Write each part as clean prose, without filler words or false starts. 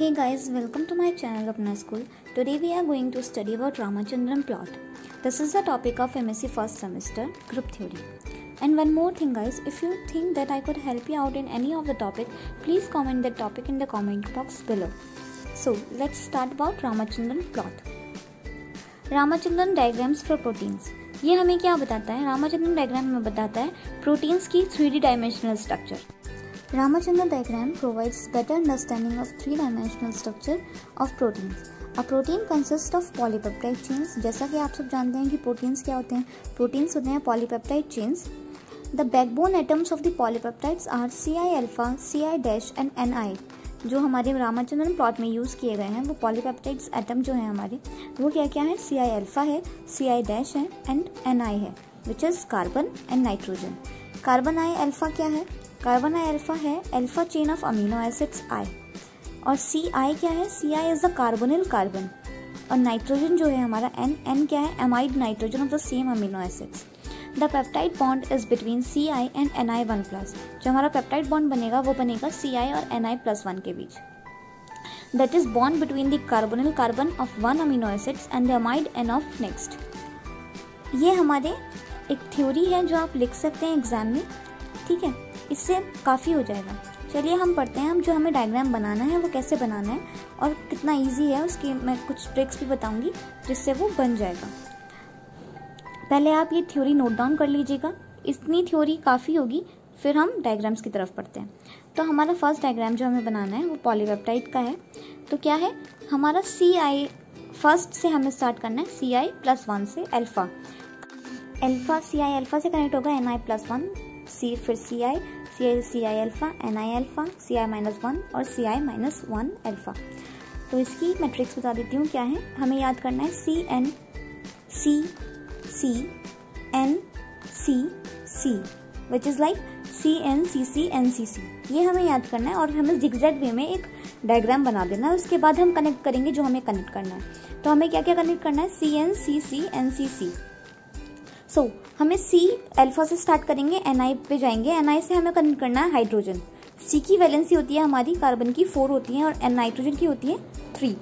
Hey guys, welcome to my channel Apna School. Today we are going to study about Ramachandran plot. This is the topic of MSc first semester, group theory. And one more thing guys, if you think that I could help you out in any of the topic, please comment that topic in the comment box below. So let's start about Ramachandran plot. Ramachandran diagrams for proteins. ये हमें क्या बताता है? Ramachandran diagram हमें बताता है proteins की 3D dimensional structure. Ramachandran diagram provides better understanding of three-dimensional structure of proteins. A protein consists of polypeptide chains. जैसा कि आप सब जानते हैं कि प्रोटीन्स क्या होते हैं. प्रोटीन्स होते हैं polypeptide chains. The backbone atoms of the polypeptides are Ci alpha, Ci dash and Ni. जो हमारे रामाचंद्रन प्लॉट में यूज़ किए गए हैं वो पॉलीपेप्टाइड्स एटम जो हैं हमारे वो क्या क्या है? Ci अल्फा है, Ci डैश है एंड Ni है, which is carbon and nitrogen. Carbon I alpha क्या है? कार्बन आई अल्फा है alpha chain of amino acids I. और Ci क्या है? Ci is the carbonyl carbon. और नाइट्रोजन जो है हमारा N क्या है? Amide nitrogen of the same amino acids. The peptide bond is between Ci and Ni1+. जो हमारा पेप्टाइड बॉन्ड बनेगा वो बनेगा Ci और Ni+1 के बीच. That is bond between the carbonyl carbon of one amino acids and the amide N of next. ये हमारे एक थ्योरी है जो आप लिख सकते हैं एग्जाम में. ठीक है, इससे काफ़ी हो जाएगा. चलिए हम पढ़ते हैं. हम जो हमें डायग्राम बनाना है वो कैसे बनाना है और कितना इजी है उसकी मैं कुछ ट्रिक्स भी बताऊंगी जिससे वो बन जाएगा. पहले आप ये थ्योरी नोट डाउन कर लीजिएगा. इतनी थ्योरी काफ़ी होगी, फिर हम डायग्राम्स की तरफ पढ़ते हैं. तो हमारा फर्स्ट डायग्राम जो हमें बनाना है वो पॉलीपेप्टाइड का है. तो क्या है हमारा Ci फर्स्ट से हमें स्टार्ट करना है. Ci+1 से अल्फा Ci अल्फा से कनेक्ट होगा Ni+1, फिर Ci alpha, Ni alpha, Ci-1 और Ci-1 अल्फा. तो इसकी मैट्रिक्स बता देती हूँ क्या है. हमें याद करना है CN C C N C C which is like CNCC NCC. ये हमें याद करना है और हमें जिगजैग वे में एक डायग्राम बना देना है. उसके बाद हम कनेक्ट करेंगे जो हमें कनेक्ट करना है. तो हमें क्या क्या कनेक्ट करना है? CNCC NCC. सो हमें C अल्फा से स्टार्ट करेंगे, Ni पे जाएंगे. Ni से हमें कनेक्ट करना है हाइड्रोजन. C की वैलेंसी होती है हमारी कार्बन की 4 होती है और नाइट्रोजन की होती है 3.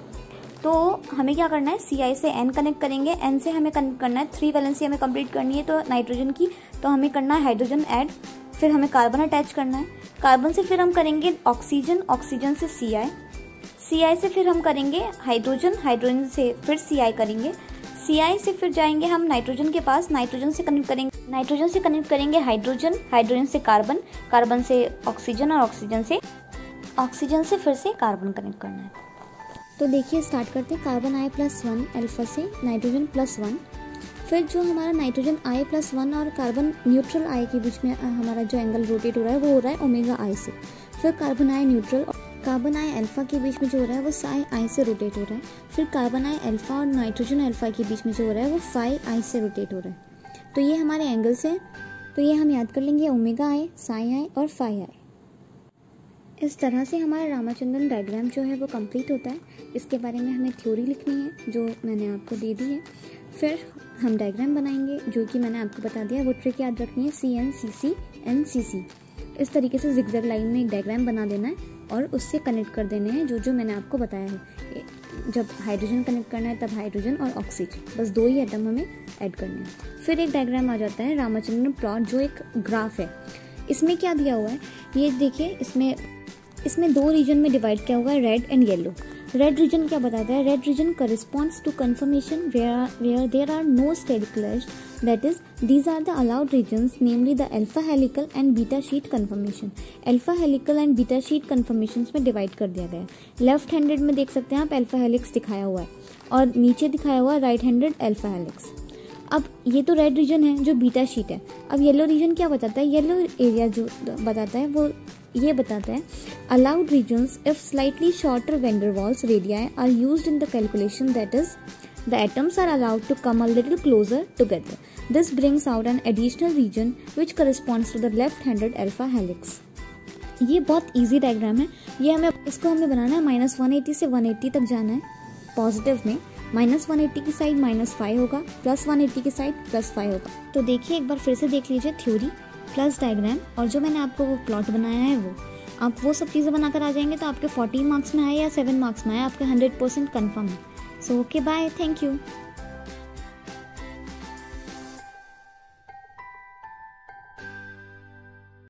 तो हमें क्या करना है? Ci से N कनेक्ट करेंगे. N से हमें कनेक्ट करना है 3 वैलेंसी हमें कंप्लीट करनी है तो नाइट्रोजन की. तो हमें करना है हाइड्रोजन ऐड, फिर हमें कार्बन अटैच करना है. कार्बन से फिर हम करेंगे ऑक्सीजन, ऑक्सीजन से Ci से फिर हम करेंगे हाइड्रोजन, हाइड्रोजन से फिर Ci करेंगे. Ci से फिर जाएंगे हम नाइट्रोजन के पास, नाइट्रोजन से कनेक्ट करेंगे हाइड्रोजन, हाइड्रोजन से कार्बन, कार्बन से ऑक्सीजन और ऑक्सीजन से फिर से कार्बन कनेक्ट करना है. तो देखिए स्टार्ट करते हैं. कार्बन I+1 अल्फा से नाइट्रोजन +1. फिर जो हमारा नाइट्रोजन I+1 और कार्बन न्यूट्रल I के बीच में हमारा जो एंगल रोटेट हो रहा है वो हो रहा है ओमेगा I से. फिर कार्बन I न्यूट्रल और कार्बन I अल्फा के बीच में जो हो रहा है वो Psi I से रोटेट हो रहा है. फिर कार्बन I अल्फा और नाइट्रोजन अल्फा के बीच में जो हो रहा है वो Phi I से रोटेट हो रहा है. तो ये हमारे एंगल्स हैं. तो ये हम याद कर लेंगे ओमेगा I, Psi I और Phi I. इस तरह से हमारा रामाचंद्रन डायग्राम जो है वो कंप्लीट होता है. इसके बारे में हमें थ्योरी लिखनी है जो मैंने आपको दे दी है. फिर हम डायग्राम बनाएंगे जो कि मैंने आपको बता दिया. वो ट्रिक याद रखनी है CNCC NCC. इस तरीके से जिगजैग लाइन में एक डायग्राम बना देना है और उससे कनेक्ट कर देने हैं जो मैंने आपको बताया है. जब हाइड्रोजन कनेक्ट करना है तब हाइड्रोजन और ऑक्सीजन, बस 2 ही एटम हमें ऐड करने हैं. फिर एक डायग्राम आ जाता है रामाचंद्रन प्लॉट जो एक ग्राफ है. इसमें क्या दिया हुआ है ये देखिए. इसमें 2 रीजन में डिवाइड किया हुआ है, red and yellow. Red region क्या बताता है? Red region corresponds to conformation where there are no steric clash. That is these are the allowed regions, namely the alpha helical and beta sheet conformation. Alpha helical and beta sheet conformation में divide कर दिया गया है. Left handed में देख सकते हैं आप अल्फा हेलिक्स दिखाया हुआ है और नीचे दिखाया हुआ है राइट हैंडेड अल्फा हेलिक्स. अब ये तो रेड रीजन है जो बीटा शीट है. अब येलो रीजन क्या बताता है? येलो एरिया जो बताता है वो ये बताता है allowed regions if slightly shorter van der Waals radii are used in the calculation, that is the atoms are allowed to come a little closer together. This brings out an additional region which corresponds to the left-handed alpha helix. ये बहुत easy diagram है. ये इसको हमें बनाना है. -180 से 180 तक जाना है पॉजिटिव में. -180 की साइड -5 होगा, +180 की साइड +5 होगा. तो देखिए एक बार फिर से देख लीजिए थ्योरी प्लस डायग्राम और जो मैंने आपको वो प्लॉट बनाया है वो. आप वो सब चीज़ें बनाकर आ जाएंगे तो आपके 40 मार्क्स में आए या 7 मार्क्स में आए, आपके 100% कन्फर्म है। So okay, bye, thank you.